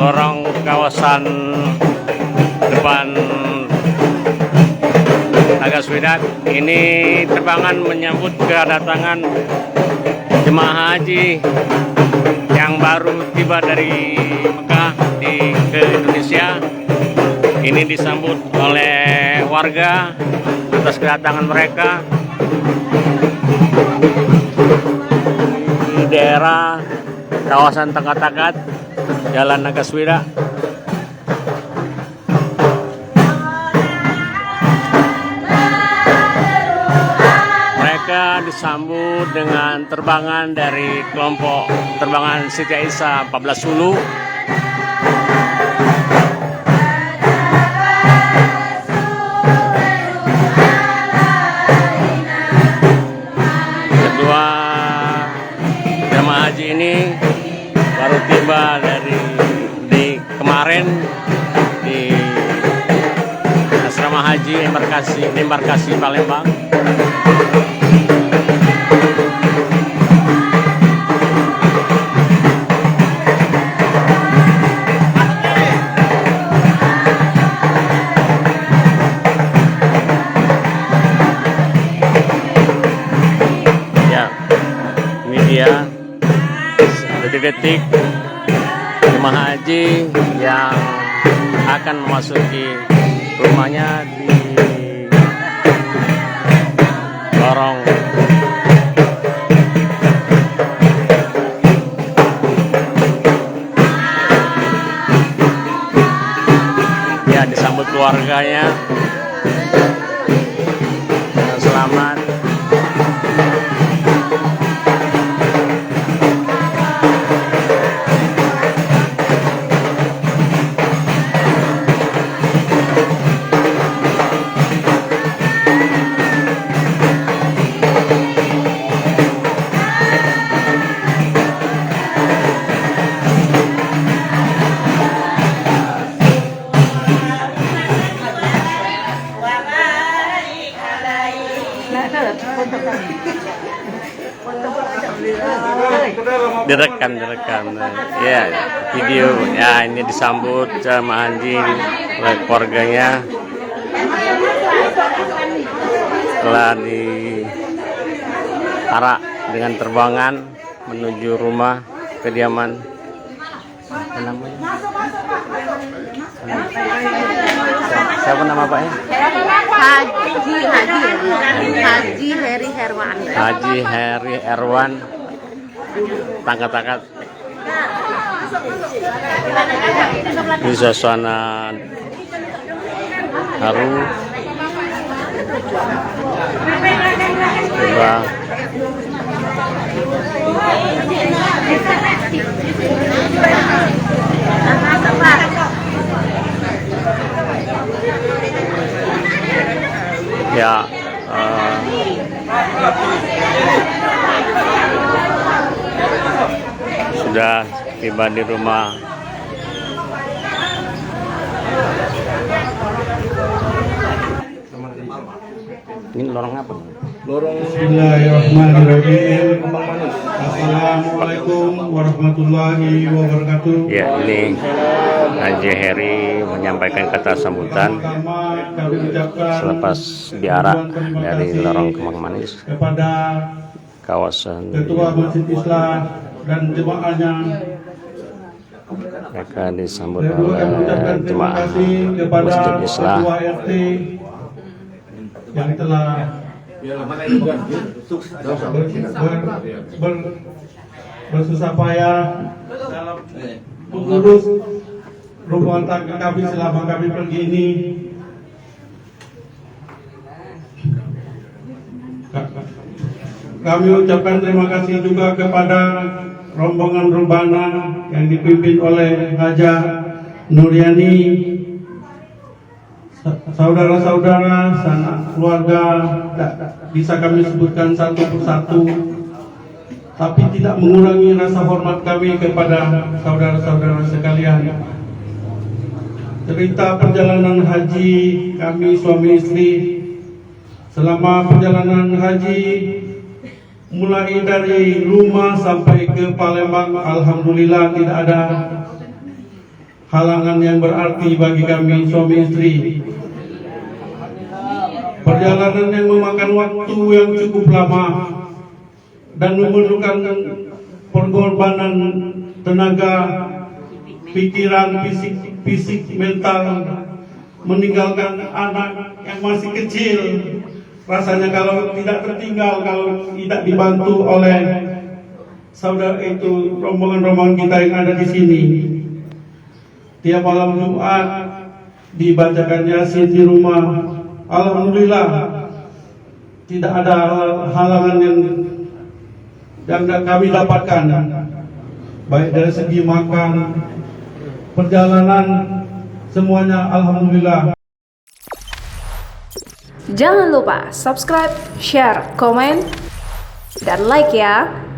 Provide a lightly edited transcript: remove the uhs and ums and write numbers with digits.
lorong kawasan depan Nagaswedak. Ini terbangan menyambut kedatangan jemaah haji yang baru tiba dari Mekah ke Indonesia. Ini disambut oleh warga atas kedatangan mereka di daerah kawasan Tangkat-Tangkat, Jalan Nagaswedak. Mereka disambut dengan terbangan dari kelompok terbangan Siti Aisyah 14 Sulu. Kedua jemaah haji ini baru tiba di kemarin di asrama haji embarkasi Palembang. Ya, detik-detik jemaah haji yang akan memasuki rumahnya di lorong ya, disambut keluarganya dengan selamat. Direkam ya, video ya, ini disambut jemaah haji oleh keluarganya setelah diarak dengan terbangan menuju rumah kediaman. Apa namanya? Siapa nama Paknya? Haji Heri Herwan. Haji Heri Herwan, Tangkat-Tangkat. Di suasana haru tiba ya, sudah tiba di rumah. Ini lorong apa? Lorong Bismillahirrahmanirrahim. Assalamualaikum warahmatullahi wabarakatuh. Ya, ini Haji Heri menyampaikan kata sambutan selepas diarak dari lorong Kemang Manis kepada kawasan Ketua Masjid Islam dan jemaahnya. Mereka disambut Saya juga oleh mengucapkan terima jemaah kasih kepada Masjid Islam. Ketua RT yang telah bersusah payah dalam mengurus rombongan tangga kami selama kami pergi ini. Kami ucapkan terima kasih juga kepada rombongan Rebana yang dipimpin oleh Haja Nuryani, saudara-saudara, sanak keluarga, tak bisa kami sebutkan satu persatu, tapi tidak mengurangi rasa hormat kami kepada saudara-saudara sekalian. Cerita perjalanan haji kami suami istri selama perjalanan haji, mulai dari rumah sampai ke Palembang, alhamdulillah tidak ada halangan yang berarti bagi kami suami istri. Perjalanan yang memakan waktu yang cukup lama dan memerlukan pengorbanan tenaga, pikiran, fisik, mental, meninggalkan anak yang masih kecil. Rasanya kalau tidak tertinggal, kalau tidak dibantu oleh saudara itu, rombongan-rombongan kita yang ada di sini. Tiap malam Jumat dibacakan Yasin di rumah. Alhamdulillah tidak ada halangan yang kami dapatkan, baik dari segi makan, perjalanan, semuanya alhamdulillah. Jangan lupa subscribe, share, komen, dan like ya.